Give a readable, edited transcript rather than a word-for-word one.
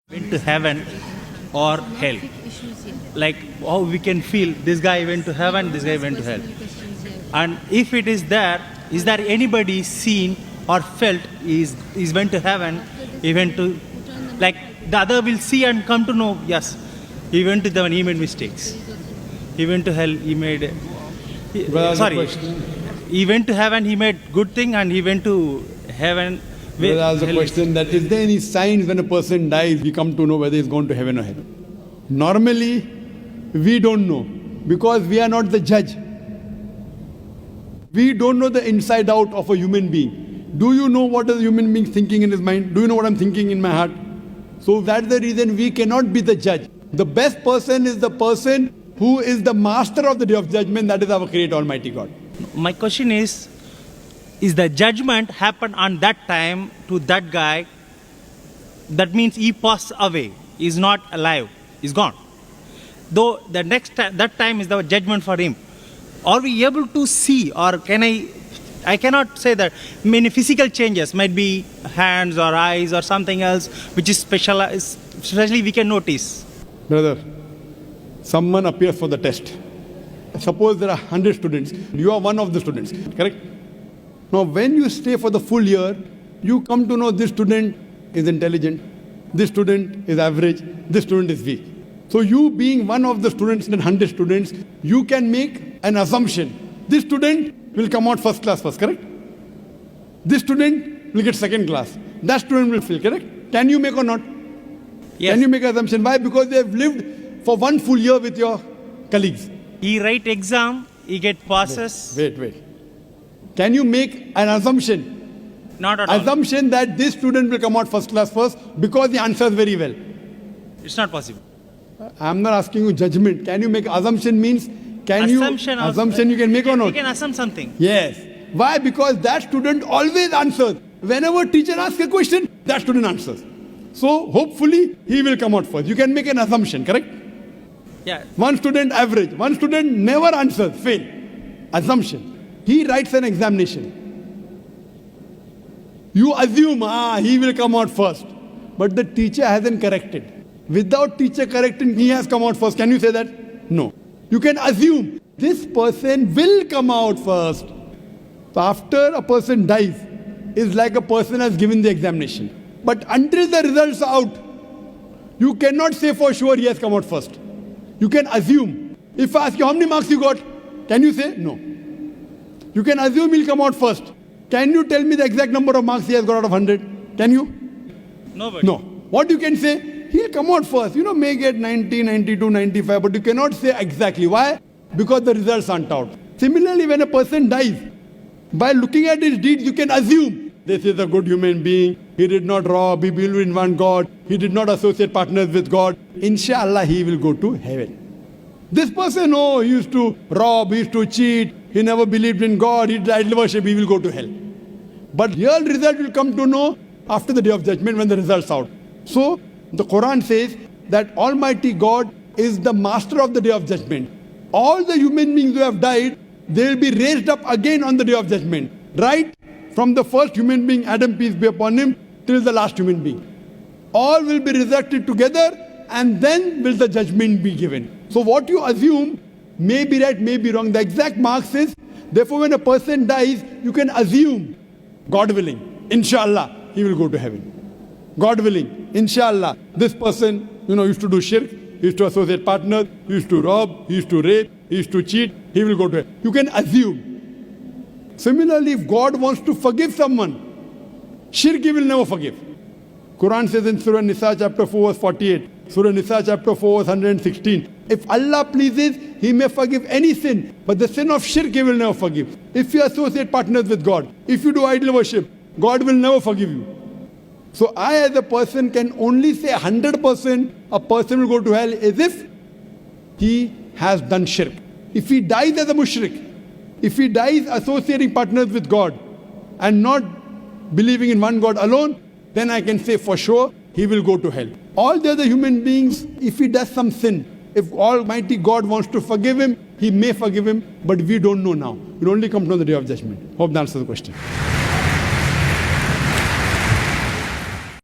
went to heaven or hell. Like how we can feel this guy went to heaven, this guy went to hell. And if it is there anybody seen or felt is went to heaven, he went to, like the other will see and come to know, yes, he went to heaven, he made mistakes. He went to hell, he made, he went to heaven, he made good thing, and he went to heaven. Well, I asked the question that is there any signs when a person dies, we come to know whether he's gone to heaven or hell? Normally, we don't know because we are not the judge. We don't know the inside out of a human being. Do you know what a human being thinking in his mind? Do you know what I'm thinking in my heart? So that's the reason we cannot be the judge. The best person is the person who is the master of the day of judgment, that is our Creator Almighty God. My question is the judgment happened on that time to that guy? That means he passed away, he's not alive, he's gone. Though the next time, that time is the judgment for him. Are we able to see, or can I cannot say that many physical changes might be hands or eyes or something else which is special, especially we can notice. Brother, someone appears for the test. Suppose there are 100 students. You are one of the students, correct? Now, when you stay for the full year, you come to know this student is intelligent, this student is average, this student is weak. So you being one of the students in 100 students, you can make an assumption. This student will come out first class first, correct? This student will get second class. That student will fail, correct? Can you make or not? Yes. Can you make an assumption? Why? Because they have lived for one full year with your colleagues. He write exam, he get passes. Wait. Can you make an assumption? Not at all. Assumption that this student will come out first class first because he answers very well. It's not possible. I'm not asking you judgment. Can you make assumption means assumption you can make or not? You can assume something. Yes. Why? Because that student always answers. Whenever teacher asks a question, that student answers. So hopefully he will come out first. You can make an assumption, correct? Yeah. One student average, one student never answers, fail. Assumption. He writes an examination. You assume, he will come out first. But the teacher hasn't corrected. Without teacher correcting, he has come out first. Can you say that? No. You can assume this person will come out first. So after a person dies, it's like a person has given the examination. But until the results are out, you cannot say for sure he has come out first. You can assume. If I ask you how many marks you got, can you say? No. You can assume he'll come out first. Can you tell me the exact number of marks he has got out of 100? Can you? Nobody. No. What you can say? He'll come out first. May get 90, 92, 95, but you cannot say exactly. Why? Because the results aren't out. Similarly, when a person dies, by looking at his deeds, you can assume this is a good human being. He did not rob. He believed in one God. He did not associate partners with God. Inshallah, he will go to heaven. This person, he used to rob, he used to cheat. He never believed in God. He did idol worship. He will go to hell. But real result will come to know after the day of judgment when the results out. So, the Quran says that Almighty God is the master of the day of judgment. All the human beings who have died, they will be raised up again on the day of judgment. Right from the first human being, Adam, peace be upon him, till the last human being. All will be resurrected together and then will the judgment be given. So what you assume may be right, may be wrong. The exact mark says, therefore when a person dies, you can assume, God willing, inshallah, he will go to heaven. God willing, inshallah, this person, used to do shirk, he used to associate partners, he used to rob, he used to rape, he used to cheat, he will go to hell. You can assume. Similarly, if God wants to forgive someone, shirk he will never forgive. Quran says in Surah Nisa chapter 4 verse 48, Surah Nisa chapter 4 verse 116, if Allah pleases, he may forgive any sin, but the sin of shirk he will never forgive. If you associate partners with God, if you do idol worship, God will never forgive you. So I as a person can only say 100% a person will go to hell as if he has done shirk. If he dies as a mushrik, if he dies associating partners with God and not believing in one God alone, then I can say for sure he will go to hell. All the other human beings, if he does some sin, if Almighty God wants to forgive him, he may forgive him, but we don't know now. We'll only come to the day of judgment. Hope that answers the question.